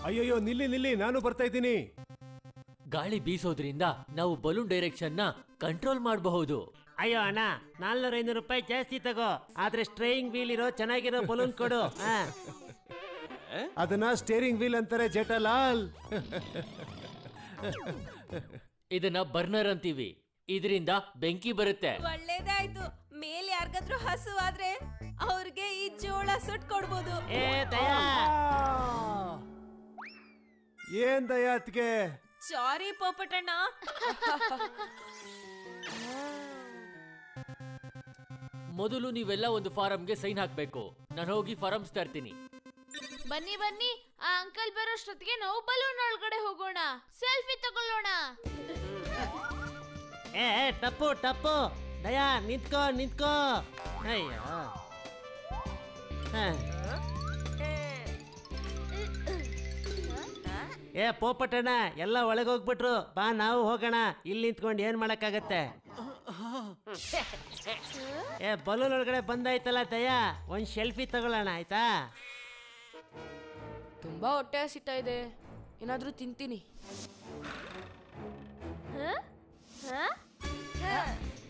ಅಯ್ಯಯ್ಯೋ ನಿಲ್ಲಿ ನಿಲ್ಲಿ, ನಾನು ಬರ್ತಾ ಇದ್ದೀನಿ. ಗಾಳಿ ಬೀಸೋದ್ರಿಂದ ನಾವು ಬಲೂನ್ ಡೈರೆಕ್ಷನ್ ನ ಕಂಟ್ರೋಲ್ ಮಾಡಬಹುದು. ಅಯ್ಯೋ ಅಣ್ಣ, 400-500 ರೂಪಾಯಿ ಜಾಸ್ತಿ ತಗೋ, ಆದ್ರೆ ಸ್ಟ್ರೇಯಿಂಗ್ ವೀಲ್ ಇರೋ ಚೆನ್ನಾಗಿರೋ ಬಲೂನ್ ಕೊಡು. ಅದನ್ನ ಸ್ಟೇರಿಂಗ್ ವೀಲ್ ಅಂತಾರೆ ಜೇಠಾಲಾಲ್. ಇದನ್ನ ಬರ್ನರ್ ಅಂತೀವಿ, ಇದರಿಂದ ಬೆಂಕಿ ಬರುತ್ತೆ. ಒಳ್ಳೇದಾಯ್ತು. ಮೇಲೆ ಯಾರಿಗಾದ್ರೂ ಹಸು ಆದ್ರೆ ಅವ್ರಿಗೆ ಈ ಜೋಳ ಸುಟ್ ಕೊಡ್ಬೋದು. ಏ ದಯಾ, ಏನ್ ದಯಾ ಅತ್ಗೆ? ಸಾರಿ ಪೋಪಟಣ್ಣ. ಮೊದಲು ನೀವೆಲ್ಲ ಒಂದು ಫಾರಂಗೆ ಸೈನ್ ಹಾಕ್ಬೇಕು. ನಾನು ಹೋಗಿ ಫಾರಮ್ಸ್ ತರ್ತೀನಿ. ಬನ್ನಿ ಬನ್ನಿ, ಆ ಅಂಕಲ್ ಬರೋಷ್ಟೊತ್ತಿಗೆ ನಾವು ಬಲೂನ್ ಒಳಗಡೆ ಹೋಗೋಣ, ಸೆಲ್ಫಿ ತಗೊಳ್ಳೋಣ. ಏ ಟಪ್ಪು ಟಪ್ಪು, ದಯಾ ನಿಂತ್ಕೋ ನಿಂತ್ಕೋ. ಅಯ್ಯೋ ಏ ಪೋಪಟಣ್ಣ, ಎಲ್ಲ ಒಳಗೋಗ್ಬಿಟ್ರು, ಬಾ ನಾವು ಹೋಗೋಣ. ಇಲ್ಲಿ ನಿಂತ್ಕೊಂಡು ಏನ್ ಮಾಡಕ್ಕಾಗತ್ತೆ? ಏ ಬಲೂನ್ ಒಳಗಡೆ ಬಂದಾಯ್ತಲ್ಲ ದಯಾ, ಒಂದ್ ಸೆಲ್ಫಿ ತಗೊಳ್ಳೋಣ ಆಯ್ತಾ? ತುಂಬಾ ಹೊಟ್ಟೆ ಹಸಿತಾ ಇದೆ, ಏನಾದ್ರೂ ತಿಂತೀನಿ.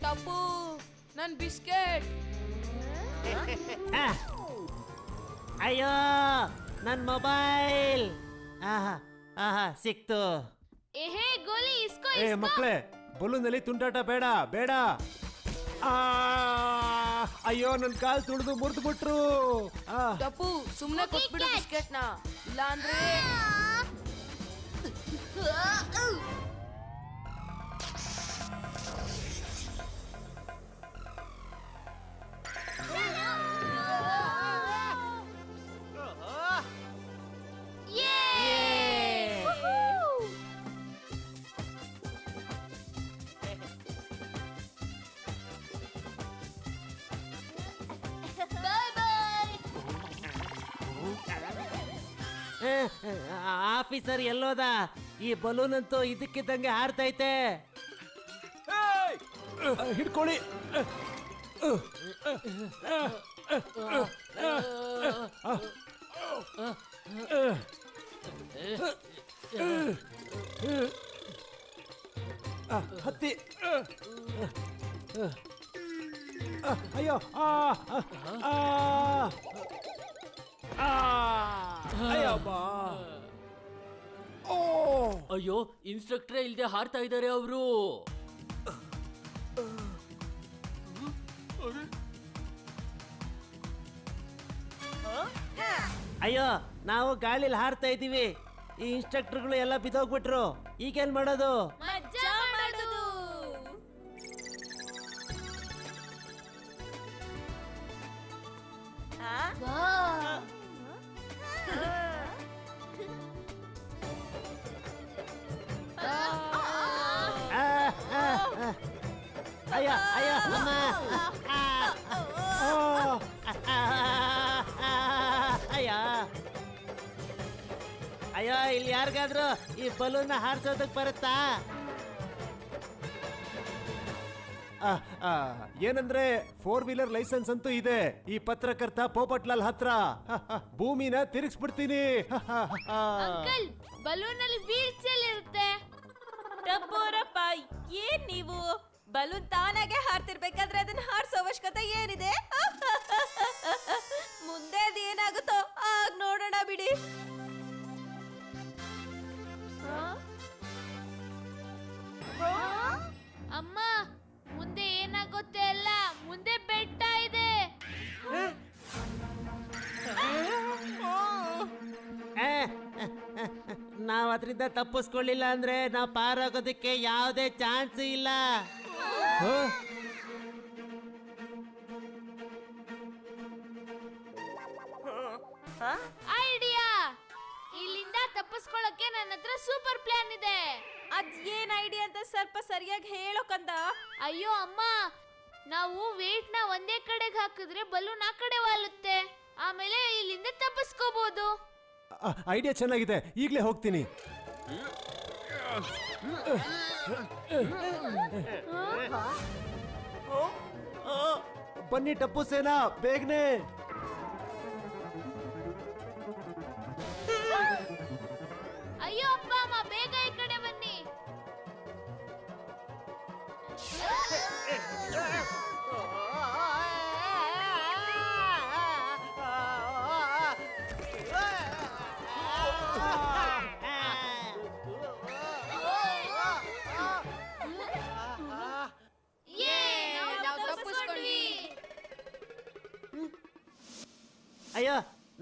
ಟಪ್ಪು, ನನ್ ಬಿಸ್ಕೆಟ್. ಅಯ್ಯೋ ನನ್ ಮೊಬೈಲ್. ಆಹಾ ಆಹಾ ಸಿಕ್ತು. ಏಹೇ ಗೋಲಿ, ಇಸ್ಕೋ ಏ ಇಸ್ಕೋ. ಮಕ್ಳೇ, ಬಲೂನ್ ಅಲ್ಲಿ ತುಂಟಾಟ ಬೇಡ ಬೇಡ. ಅಯ್ಯೋ ನನ್ ಕಾಲ್ ತುಳಿದು ಮುರಿದು ಬಿಟ್ರು. ಟಪ್ಪು, ಸುಮ್ನೆ ಕೊಟ್ಬಿಡು ಬಿಸ್ಕೆಟ್ನ, ಇಲ್ಲ ಅಂದ್ರೆ ಆಫೀಸರ್ ಎಲ್ಲೋದ? ಈ ಬಲೂನ್ ಅಂತೂ ಇದಕ್ಕಿದ್ದಂಗೆ ಹಾರ್ತೈತೆ. ಹಿಡ್ಕೊಳ್ಳಿ. ಹತ್ತಿ. ಅಯ್ಯೋ ಅಯ್ಯಬ್ಬಾ. ಅಯ್ಯೋ, ಇನ್ಸ್ಟ್ರಕ್ಟರ್ ಇಲ್ದೆ ಹಾರ್ತಾ ಇದ್ದಾರೆ ಅವರು. ಅಯ್ಯೋ ನಾವು ಗಾಳಿಲಿ ಹಾರ್ತಾ ಇದೀವಿ, ಈ ಇನ್ಸ್ಟ್ರಕ್ಟರ್ಗಳು ಎಲ್ಲ ಬಿದ್ದೋಗ್ಬಿಟ್ರು. ಈಗೇನ್ ಮಾಡೋದು? ಮಜಾ ಮಾಡೋದು. ಅಯ್ಯೋ ಅಯ್ಯೋ ಅಮ್ಮ. ಅಯ್ಯೋ ಅಯ್ಯೋ, ಇಲ್ಲಿ ಯಾರಿಗಾದ್ರೂ ಈ ಬಲೂನ್ ಹಾರಿಸೋದಕ್ ಬರುತ್ತಾ? ಏನಂದ್ರೆ 4 ವೀಲರ್ ಲೈಸೆನ್ಸ್ ಅಂತೂ ಇದೆ ಈ ಪತ್ರಕರ್ತ ಪೋಪಟ್ಲಾಲ್ ಹತ್ರ. ಭೂಮಿನ ತಿರುಗಿಸ್ಬಿಡ್ತೀನಿ. ಅಂಕಲ್, ಬಲೂನ್ ಅಲ್ಲಿ ವೀಲ್ಸ್ ಇರುತ್ತೆ. ಟಪ್ಪೋರಪ್ಪ, ಏನ್ ನೀವು ಬಲೂನ್ ತಾನಾಗೆ ಹಾರ್ತಿರ್ಬೇಕಾದ್ರೆ ಅದನ್ನ ಹಾರಿಸೋ ಅವಶ್ಯಕತೆ ಏನಿದೆ? ಮುಂದೆ ಅದೇನಾಗುತ್ತೋ ಆಗ ನೋಡೋಣ ಬಿಡಿ. ಅಮ್ಮ, ಮುಂದೆ ಏನಾಗುತ್ತೆ ಅಲ್ಲ, ಮುಂದೆ ಬೆಟ್ಟ ಇದೆ. ನಾವ್ ಅದರಿಂದ ತಪ್ಪಿಸ್ಕೊಳ್ಳಿಲ್ಲ ಅಂದ್ರೆ ನಾವ್ ಪಾರಾಗೋದಕ್ಕೆ ಯಾವುದೇ ಚಾನ್ಸ್ ಇಲ್ಲ. ಐಡಿಯಾ! ಇಲ್ಲಿಂದ ತಪ್ಪಿಸ್ಕೊಳ್ಳಕ್ಕೆ ನನ್ನ ಹತ್ರ ಸೂಪರ್ ಪ್ಲಾನ್ ಇದೆ. ಅದ್ ಏನ್ ಐಡಿಯಾ ಅಂತ ಸ್ವಲ್ಪ ಸರಿಯಾಗಿ ಹೇಳೋಕಂದ. ಅಯ್ಯೋ ಅಮ್ಮ, ನಾವು ವೇಟ್ ನ ಒಂದೇ ಕಡೆಗೆ ಹಾಕಿದ್ರೆ ಬಲೂನ್ ಆ ಕಡೆ ವಾಲುತ್ತೆ, ಆಮೇಲೆ ಇಲ್ಲಿಂದ ತಪ್ಪಿಸ್ಕೋಬಹುದು. ಐಡಿಯಾ ಚೆನ್ನಾಗಿದೆ, ಈಗಲೇ ಹೋಗ್ತೀನಿ. ಬನ್ನಿ ಟಪ್ಪು ಸೇನಾ, ಬೇಗನೆ.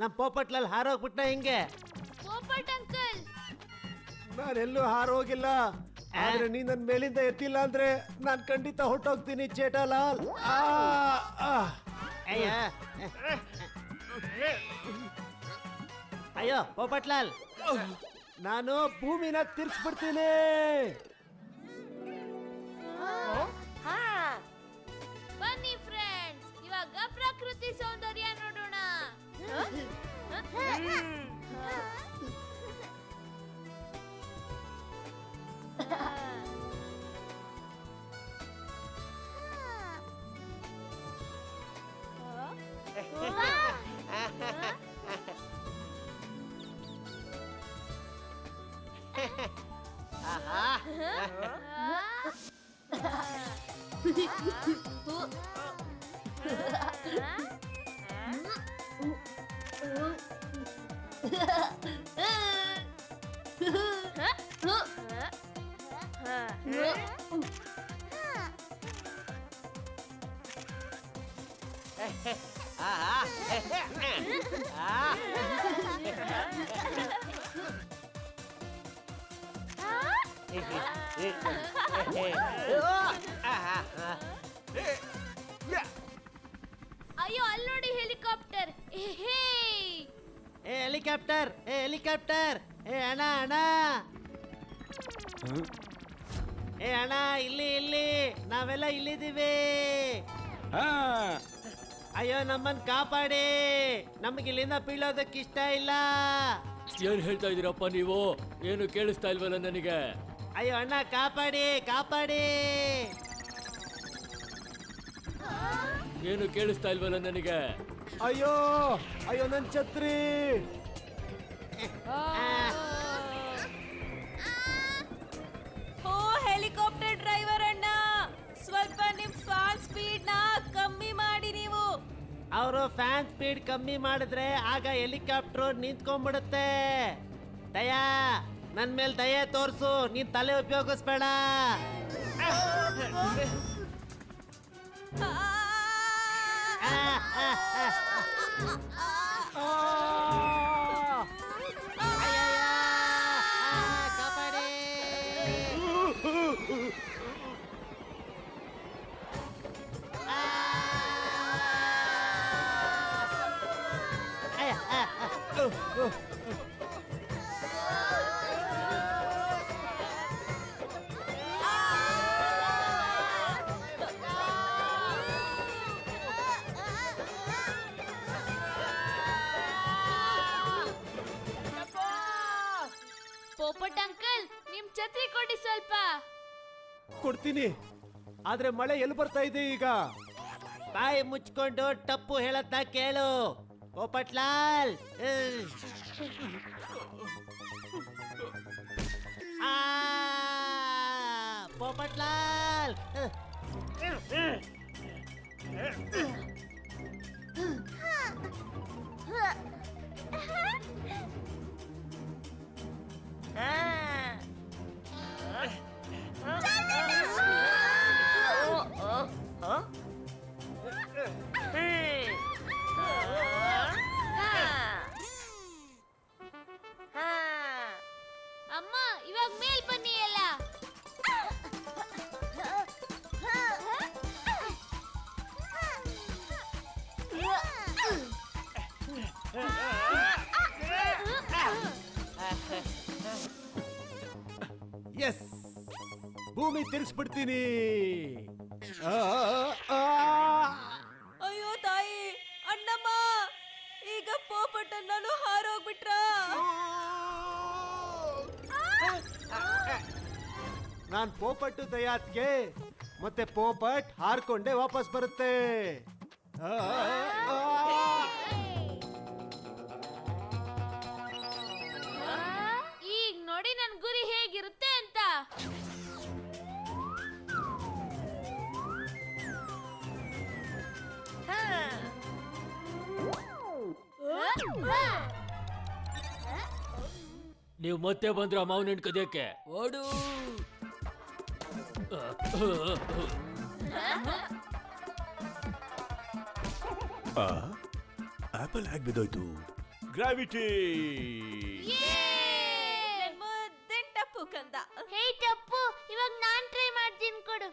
ನಮ್ ಪೋಪಟ್ಲಲ್ಲಿ ಹಾರೋಗ್ಬಿಟ್ಟ ಹಿಂಗೆ. ಪೋಪಟ್ ಅಂಕಲ್. ನಾನೆಲ್ಲೂ ಹಾರೋಗಿಲ್ಲ. ಆದ್ರೆ ನೀ ನನ್ ಮೇಲಿಂದ ಎತ್ತಿಲ್ಲ ಅಂದ್ರೆ ನಾನ್ ಖಂಡಿತ ಹೊಟ್ಟೋಗ್ತೀನಿ ಚೇಟಾಲಾಲ್. ಅಯ್ಯ ಅಯ್ಯೋ ಪೋಪಟ್ಲಾಲ್, ನಾನು ಭೂಮಿನ ತಿರ್ಸ್ಬಿಡ್ತೀನಿ. ಬನ್ನಿ ಫ್ರೆಂಡ್ಸ್, ಇವಾಗ ಪ್ರಕೃತಿ ಸೌಂದರ್ಯ ನೋಡೋಣ. ಅಯ್ಯೋ, ಅಲ್ಲಿ ನೋಡಿ ಹೆಲಿಕಾಪ್ಟರ್. ಏ ಹೆಲಿಕಾಪ್ಟರ್, ಏ ಹೆಲಿಕಾಪ್ಟರ್, ಏ ಅಣ್ಣ ಅಣ್ಣ, ಏ ಅಣ್ಣ ಇಲ್ಲಿ ಇಲ್ಲಿ, ನಾವೆಲ್ಲ ಇಲ್ಲಿದ್ದೀವಿ. ಅಯ್ಯೋ ನಮ್ಮನ್ ಕಾಪಾಡಿ, ನಮ್ಗೆ ಇಲ್ಲಿಂದ ಬೀಳೋದಕ್ಕೆ ಇಷ್ಟ ಇಲ್ಲ. ಏನ್ ಹೇಳ್ತಾ ಇದೀರಪ್ಪ ನೀವು? ಏನು ಕೇಳಿಸ್ತಾ ಇಲ್ವಲ್ಲ ನನಗೆ? ಅಯ್ಯೋ ಅಣ್ಣ ಕಾಪಾಡಿ ಕಾಪಾಡಿ. ಏನು ಕೇಳಿಸ್ತಾ ಇಲ್ವಲ್ಲ ನನಗೆ? ಅಯ್ಯೋ ಅಯ್ಯೋ ನನ್ ಛತ್ರಿ. ಓ ಹೆಲಿಕಾಪ್ಟರ್ ಡ್ರೈವರ್ ಅಣ್ಣ, ಸ್ವಲ್ಪ ನಿಮ್ ಫ್ಯಾನ್ ಸ್ಪೀಡ್ ನ ಕಮ್ಮಿ ಮಾಡಿ ನೀವು. ಅವರು ಫ್ಯಾನ್ ಸ್ಪೀಡ್ ಕಮ್ಮಿ ಮಾಡಿದ್ರೆ ಆಗ ಹೆಲಿಕಾಪ್ಟರ್ ನಿಂತ್ಕೊಂಡ್ಬಿಡುತ್ತೆ. ದಯಾ, ನನ್ ಮೇಲೆ ದಯೆ ತೋರ್ಸು, ನೀನ್ ತಲೆ ಉಪಯೋಗಿಸ್ಬೇಡ. ಕಾಪಾಡಿ. ಪೋಪಟ್ ಅಂಕಲ್, ನಿಮ್ ಛತ್ರಿ ಕೊಡಿ ಸ್ವಲ್ಪ. ಕೊಡ್ತೀನಿ, ಆದ್ರೆ ಮಳೆ ಎಲ್ಲಿ ಬರ್ತಾ ಇದೆ ಈಗ? ಬಾಯಿ ಮುಚ್ಕೊಂಡು ಟಪ್ಪು ಹೇಳತ್ತ ಕೇಳು ಪೋಪಟ್ಲಾಲ್. ಆ, ಪೋಪಟ್ಲಾಲ್. ಅಮ್ಮ, ಇವಾಗ ಮೇಲ್ ಬನ್ನಿ ಎಲ್ಲ. ಎಸ್, ಭೂಮಿ ತಿರ್ಸ್ಬಿಡ್ತೀನಿ. ಅಯ್ಯೋ ತಾಯಿ, ಅಣ್ಣಮ್ಮ, ಈಗ ಪೋಪಟ್ಟನ್ನು ಹಾರೋಗ್ಬಿಟ್ರ. ನಾನ್ ಪೋಪಟ್ಟು ದಯಾತ್ಗೆ, ಮತ್ತೆ ಪೋಪಟ್ ಹಾರ್ಕೊಂಡೆ ವಾಪಸ್ ಬರುತ್ತೆ. ಈಗ ನೋಡಿ ನನ್ ಗುರಿ ಹೇಗಿರುತ್ತೆ ಅಂತ. ನೀವು ಮತ್ತೆ ಬಂದ್ರ ಮಾವಿನ ಹಣ್ಣು ಕದಿಯಕ್ಕೆ? ಓಡು. ಆಪಲ್ ಹೇಗೆ ಬಿದ್ದೋಯ್ತು? ಗ್ರಾವಿಟಿ. ಮುದ್ದಿನ ಟಪ್ಪು ಕಂದ. ಹೇ ಟಪ್ಪು, ಇವಾಗ ನಾನ್ ಟ್ರೈ ಮಾಡ್ತೀನಿ ಕೊಡು.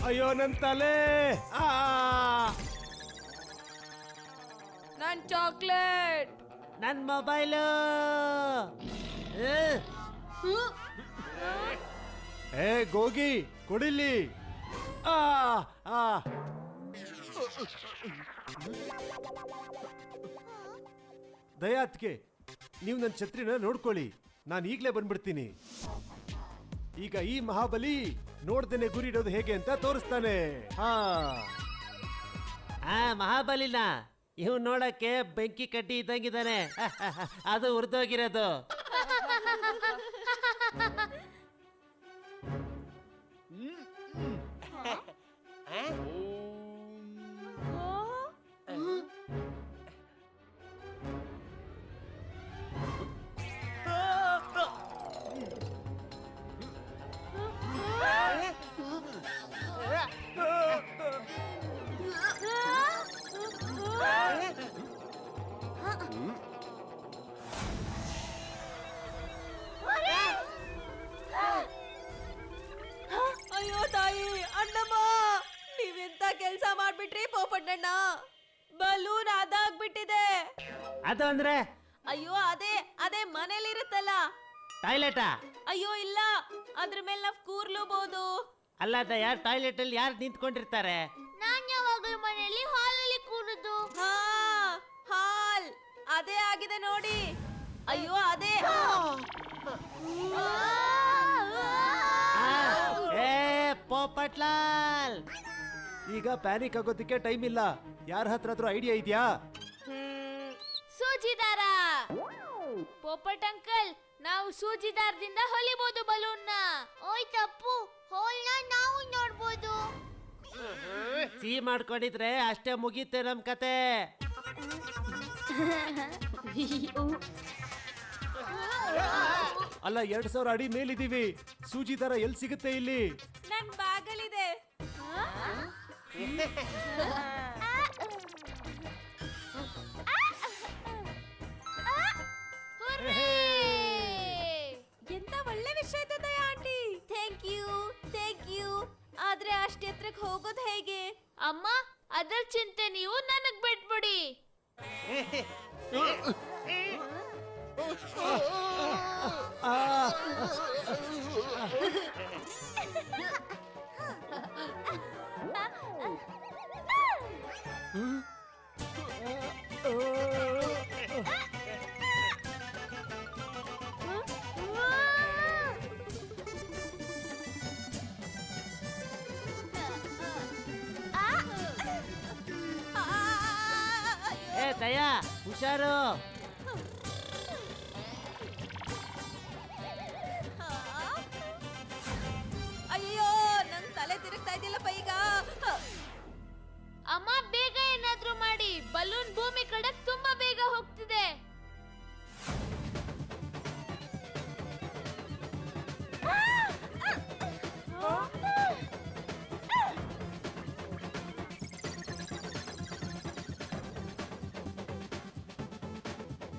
ಅಯ್ಯೋ ನನ್ ತಲೆ. ನನ್ ಚಾಕ್ಲೇಟ್. ನನ್ ಮೊಬೈಲು. ಏ ಗೋಗಿ ಕೊಡಿಲಿ. ಆ ಆ ದಯಾತ್ಗೆ ನೀವು ನನ್ನ ಛತ್ರಿನ ನೋಡ್ಕೊಳ್ಳಿ, ನಾನು ಈಗಲೇ ಬಂದ್ಬಿಡ್ತೀನಿ. ಈಗ ಈ ಮಹಾಬಲಿ ನೋಡ್ದೇನೆ ಗುರಿ ಇಡೋದು ಹೇಗೆ ಅಂತ ತೋರಿಸ್ತಾನೆ. ಮಹಾಬಲಿನ ಇವ್ ನೋಡಕ್ಕೆ ಬೆಂಕಿ ಕಡ್ಡಿ ಇದ್ದಂಗಿದ್ದಾನೆ. ಅದು ಉರ್ದೋಗಿರೋದು. ಅಯ್ಯೋ ತಾಯಿ, ಅಣ್ಣಮ್ಮ, ನೀವೆಂತ ಕೆಲ್ಸ ಮಾಡ್ಬಿಟ್ರಿ ಪೋಪಣ್ಣಣ್ಣ. ಬಲೂನ್ ಅದಾಗ್ಬಿಟ್ಟಿದೆ. ಅದು ಅಂದ್ರೆ ಅಯ್ಯೋ ಅದೇ ಅದೇ ಮನೇಲಿರುತ್ತಲ್ಲ. ಟಾಯ್ಲೆಟಾ? ಅಯ್ಯೋ ಇಲ್ಲ, ಅದ್ರ ಮೇಲೆ ನಾವ್ ಕೂರ್ಲೂಬಹುದು. ಅಲ್ಲ ದಯ, ಟಾಯ್ಲೆಟ್ ಅಲ್ಲಿ ಯಾರು ನಿಂತ್ಕೊಂಡಿರ್ತಾರೆ? ನಾನ್ ಯಾವಾಗಲೂ ಮನೆಯಲ್ಲಿ ಹಾಲಲ್ಲಿ ಕೂರುದು. ಹಾ, ಹಾಲ್ ಅದೇ ಆಗಿದೆ ನೋಡಿ. ಅಯ್ಯೋ ಅದೇ. ಏ ಪೋಪಟ್ಲಾಲ್, ಈಗ ಪ್ಯಾನಿಕ್ ಆಗೋದಕ್ಕೆ ಟೈಮ್ ಇಲ್ಲ. ಯಾರ ಹತ್ರ ಐಡಿಯಾ ಇದೆಯಾ? ಸೂಜಿ ದಾರ. ಪೋಪಟ್ ಅಂಕಲ್, ನಾವು ಸೂಜಿ ದಾರದಿಂದ ಹೊಲಿಬಹುದು ಬಲೂನ್ನ. ಓಯ್ ತಪ್ಪು, ಹೋಲ್ನ ನಾವು ನೋಡ್ಬೋದು. ಸಿಹಿ ಮಾಡ್ಕೊಂಡಿದ್ರೆ ಅಷ್ಟೇ ಮುಗೀತೆ ನಮ್ ಕತೆ. ಅಲ್ಲ, 2000 ಅಡಿ ಮೇಲಿದೀವಿ. ಸೂಜಿ ದಾರ ಎಲ್ಲಿ ಸಿಗುತ್ತೆ ಇಲ್ಲಿ? ನನ್ ಬ್ಯಾಗಲ್ಲಿದೆ. ಎಂತ ಒಳ್ಳೆ ವಿಷಯ ಇದೆ ದಯಾ ಆಂಟಿ. Thank you. ಆದ್ರೆ ಅಷ್ಟ್ ಎತ್ರಕ್ಕೆ ಹೋಗೋದು ಹೇಗೆ? ಅಮ್ಮ, ಅದರ ಚಿಂತೆ ನೀವು ನನಗ್ ಬಿಟ್ಬಿಡಿ. ಏ ದಯಾ, ಹುಷಾರು. ಅಯ್ಯೋ, ನನ್ ತಲೆ ತಿರುಗ್ತಾ ಇದೆಯಲ್ಲಪ್ಪ ಈಗ. ಅಮ್ಮ, ಬೇಗ ಏನಾದ್ರೂ ಮಾಡಿ. ಬಲೂನ್ ಭೂಮಿ ಕಡೆ ತುಂಬಾ ಬೇಗ ಹೋಗ್ತಿದೆ.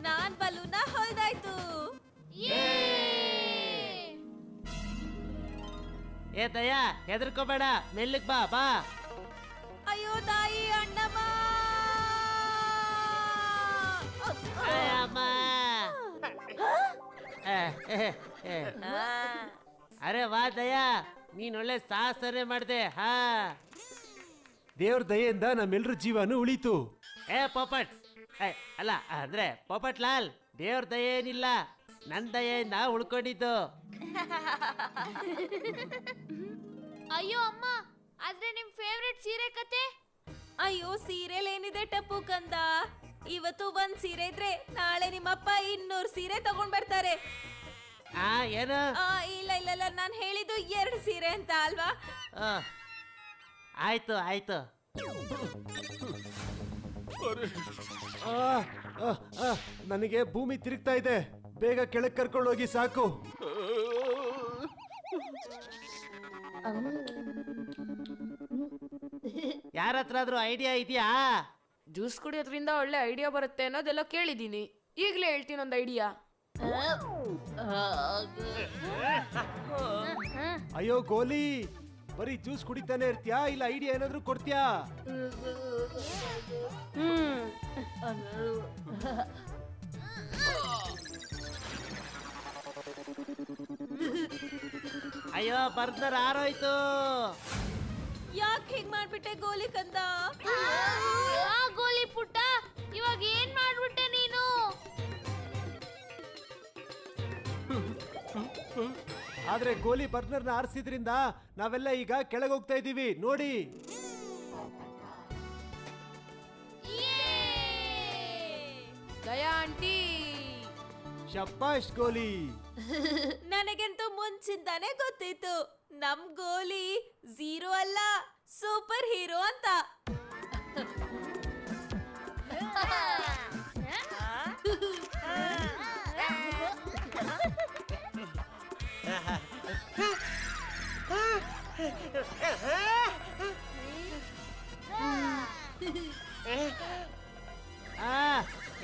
ನಾನ್ ಬಲೂನ ಹೊಲ್ದಾಯ್ತು. ಏ ದಯಾ, ಹೆದರ್ಕೋಬೇಡ, ಮೆಲ್ಲಕ್ ಬಾ ಬಾ. ಅಯ್ಯೋ ತಾಯಿ, ಅಣ್ಣಮ್ಮ. ಅಮ್ಮ. ಅರೆ ವಾ ದಯಾ, ನೀನ್ ಒಳ್ಳೆ ಸಾಹಸನೆ ಮಾಡ್ದೆ. ಹಾ, ದೇವ್ರ ದಯೆಯಿಂದ ನಮ್ಮೆಲ್ಲರ ಜೀವನೂ ಉಳಿತು. ಏ ಪೋಪಟ್, ಅಲ್ಲ ಅಂದ್ರೆ ಪೋಪಟ್ ಲಾಲ್, ದೇವ್ರ ದಯೆ ಏನಿಲ್ಲ, ನನ್ ದಯೆಯಿಂದ ಉಳ್ಕೊಂಡಿದ್ದು. ಅಯ್ಯೋ ಅಮ್ಮ, ಆದ್ರೆ ನಿಮ್ ಫೇವ್ರೆಟ್ ಸೀರೆ ಕತೆ? ಅಯ್ಯೋ, ಸೀರೆಲ್ ಏನಿದೆ ಟಪ್ಪು ಕಂದ. ಇವತ್ತು ಒಂದ್ ಸೀರೆ ಇದ್ರೆ ನಾಳೆ ನಿಮ್ಮಪ್ಪ 200 ಸೀರೆ ತಗೊಂಡ್ ಬರ್ತಾರೆ. ಏನು? ಇಲ್ಲ, ನಾನ್ ಹೇಳಿದ್ದು 2 ಸೀರೆ ಅಂತ ಅಲ್ವಾ? ಆಯ್ತು. ನನಗೆ ಭೂಮಿ ತಿರುಗ್ತಾ ಇದೆ. ಬೇಗ ಕೆಳಗೆ ಕರ್ಕೊಂಡೋಗಿ ಸಾಕು. ಯಾರ ಹತ್ರ ಆದ್ರೂ ಐಡಿಯಾ ಇದೆಯಾ? ಜ್ಯೂಸ್ ಕುಡಿಯೋದ್ರಿಂದ ಒಳ್ಳೆ ಐಡಿಯಾ ಬರುತ್ತೆ ಅನ್ನೋದೆಲ್ಲ ಕೇಳಿದೀನಿ. ಈಗಲೇ ಹೇಳ್ತೀನಿ ಒಂದು ಐಡಿಯಾ. ಅಯ್ಯೋ ಗೋಲಿ, ಬರೀ ಜ್ಯೂಸ್ ಕುಡಿತಾನೆ ಇರ್ತೀಯಾ ಇಲ್ಲ ಐಡಿಯಾ ಏನಾದ್ರೂ ಕೊಡ್ತೀಯಾ? ಅಯ್ಯೋ ಬರ್ದರ್ ಆರೋಯ್ತು. ಯಾಕೆ ಹೀಗ್ ಮಾಡ್ಬಿಟ್ಟೆ ಗೋಲಿ ಕಂದ? ಆ ಗೋಲಿ ಪುಟ್ಟ, ಇವಾಗ ಏನ್ ಮಾಡ್ಬಿಟ್ಟೆ ನೀನು? ಆದ್ರೆ ಗೋಲಿ ಬರ್ನರ್ನ ಆರಿಸಿದ್ರಿಂದ ನಾವೆಲ್ಲ ಈಗ ಕೆಳಗೆ ಹೋಗ್ತಾ ಇದೀವಿ ನೋಡಿ. ದಯಾ ಆಂಟಿ, ಶಬ್ಬಾಷ್ ಗೋಲಿ. ನನಗಂತೂ ಮುಂಚಿಂದಾನೆ ಗೊತ್ತಿತ್ತು ನಮ್ ಗೋಲಿ 0 ಅಲ್ಲ, ಸೂಪರ್ ಹೀರೋ ಅಂತ.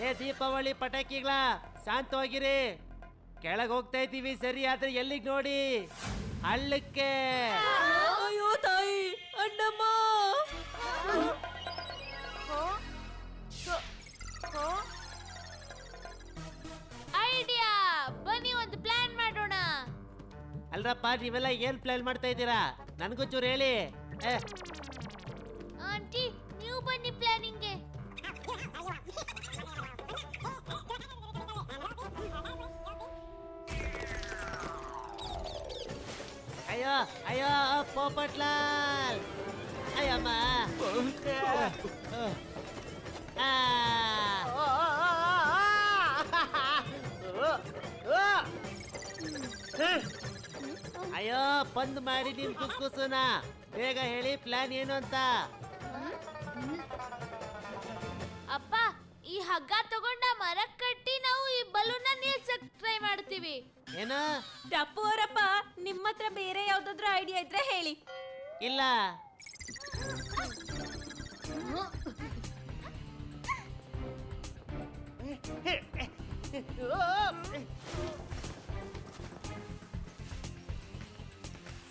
ಏ ದೀಪಾವಳಿ ಪಟಾಕಿಗಳ ಶಾಂತವಾಗಿರಿ. ಕೆಳಗೆ ಹೋಗ್ತಾ ಇದ್ದೀವಿ ಸರಿ, ಆದ್ರೆ ಎಲ್ಲಿಗೆ ನೋಡಿ? ಹಳ್ಳಕ್ಕೆ. ಅಯ್ಯೋ ತಾಯಿ, ಅಣ್ಣಮ್ಮ. ಐಡಿಯಾ, ಬನ್ನಿ ಒಂದು ಪ್ಲಾನ್ ಮಾಡೋಣ. ಅಲ್ರಪ್ಪ, ನೀವೆಲ್ಲ ಏನ್ ಪ್ಲಾನ್ ಮಾಡ್ತಾ ಇದ್ದೀರಾ? ನನ್ಗೂ ಚೂರು ಹೇಳಿ. ಆಂಟಿ, ನೀವು ಬನ್ನಿ ಪ್ಲಾನಿಂಗ್ಗೆ. ಅಯ್ಯೋ ಅಯ್ಯೋ ಪೋಪಟ್ಲಾಲ್, ಅಯ್ಯಮ್ಮ. ಅಯ್ಯೋ ಬಂದ್ ಮಾಡಿ ನಿಮ್ ಕುಸ್ಕುಸುನ. ಬೇಗ ಹೇಳಿ ಪ್ಲಾನ್ ಏನು ಅಂತ. ಅಪ್ಪ, ಈ ಹಗ್ಗ ತಗೊಂಡ ಮರಕ್ ಕಟ್ಟಿ ನಾವು ಈ ಬಲೂನ್ನ ನಿಲ್ಸಕ್ ಟ್ರೈ ಮಾಡ್ತೀವಿ. ಏನು? ಟಪ್ಪು ಅವರಪ್ಪ, ನಿಮ್ಮ ಹತ್ರ ಬೇರೆ ಯಾವ್ದಾದ್ರು ಐಡಿಯಾ ಇದ್ರೆ ಹೇಳಿ. ಇಲ್ಲ.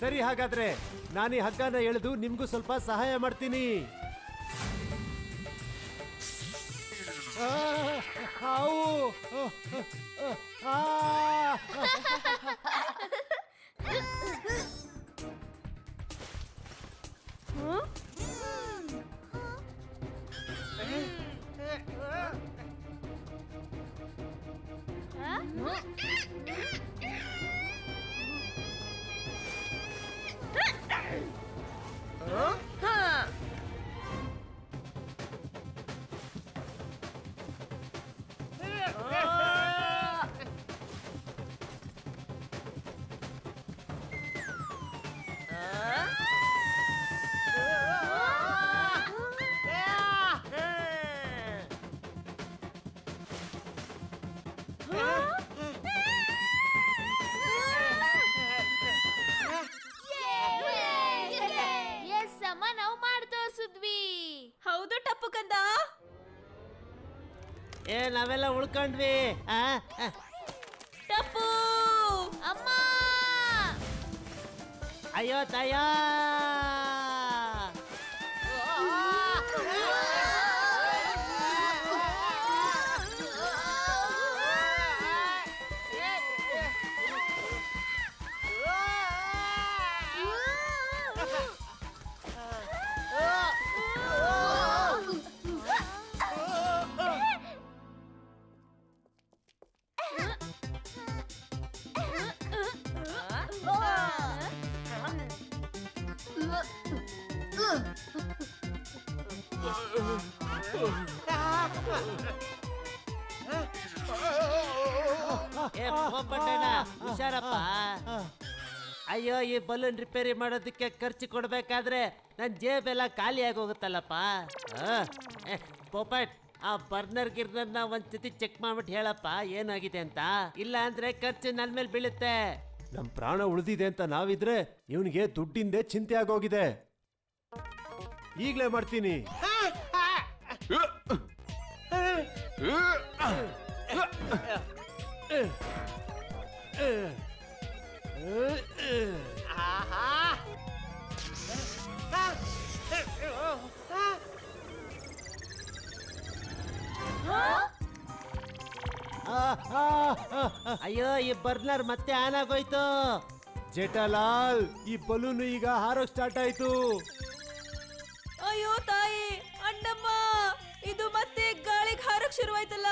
ಸರಿ, ಹಾಗಾದ್ರೆ ನಾನು ಈ ಹಗ್ಗನ ಎಳೆದು ನಿಮ್ಗೂ ಸ್ವಲ್ಪ ಸಹಾಯ ಮಾಡ್ತೀನಿ. ಹಾವು. ಎಸ್ ಅಮ್ಮ, ನಾವು ಮಾಡಿ ತೋರ್ಸಿದ್ವಿ. ಹೌದು ಟಪ್ಪು ಕಂದ. ನಾವೆಲ್ಲ ಉಳ್ಕೊಂಡ್ವಿ. ಟಪ್ಪು ಅಮ್ಮ, ಅಯ್ಯೋ ತಾಯ. ಹುಷಾರಪ್ಪ. ಅಯ್ಯೋ, ಈ ಬಲೂನ್ ರಿಪೇರಿ ಮಾಡೋದಕ್ಕೆ ಖರ್ಚು ಕೊಡ್ಬೇಕಾದ್ರೆ ನನ್ ಜೇಬೆಲ್ಲ ಖಾಲಿ ಆಗಿ ಹೋಗುತ್ತಲ್ಲಪ್ಪ. ಪೋಪಟ್, ಆ ಬರ್ನರ್ ಗಿರ್ನರ್ನ ಒಂದ್ಸತಿ ಚೆಕ್ ಮಾಡ್ಬಿಟ್ಟು ಹೇಳಪ್ಪ ಏನಾಗಿದೆ ಅಂತ. ಇಲ್ಲ ಅಂದ್ರೆ ಖರ್ಚು ನನ್ ಮೇಲೆ ಬೀಳುತ್ತೆ. ನಮ್ ಪ್ರಾಣ ಉಳಿದಿದೆ ಅಂತ ನಾವಿದ್ರೆ ಇವನಿಗೆ ದುಡ್ಡಿಂದೆ ಚಿಂತೆ ಆಗೋಗಿದೆ. ಈಗ್ಲೇ ಮಾಡ್ತೀನಿ. ಅಯ್ಯೋ, ಈ ಬರ್ನರ್ ಮತ್ತೆ ಆನ್ ಆಗೋಯ್ತು. ಜೇಠಾಲಾಲ್, ಈ ಬಲೂನ್ ಈಗ ಹಾರೋಕ್ ಸ್ಟಾರ್ಟ್ ಆಯ್ತು. ಅಯ್ಯೋ ತಾಯಿ, ಅಣ್ಣಮ್ಮ, ಇದು ಮತ್ತೆ ಗಾಳಿಗೆ ಹಾರಕ್ ಶುರುವಾಯ್ತಲ್ಲ.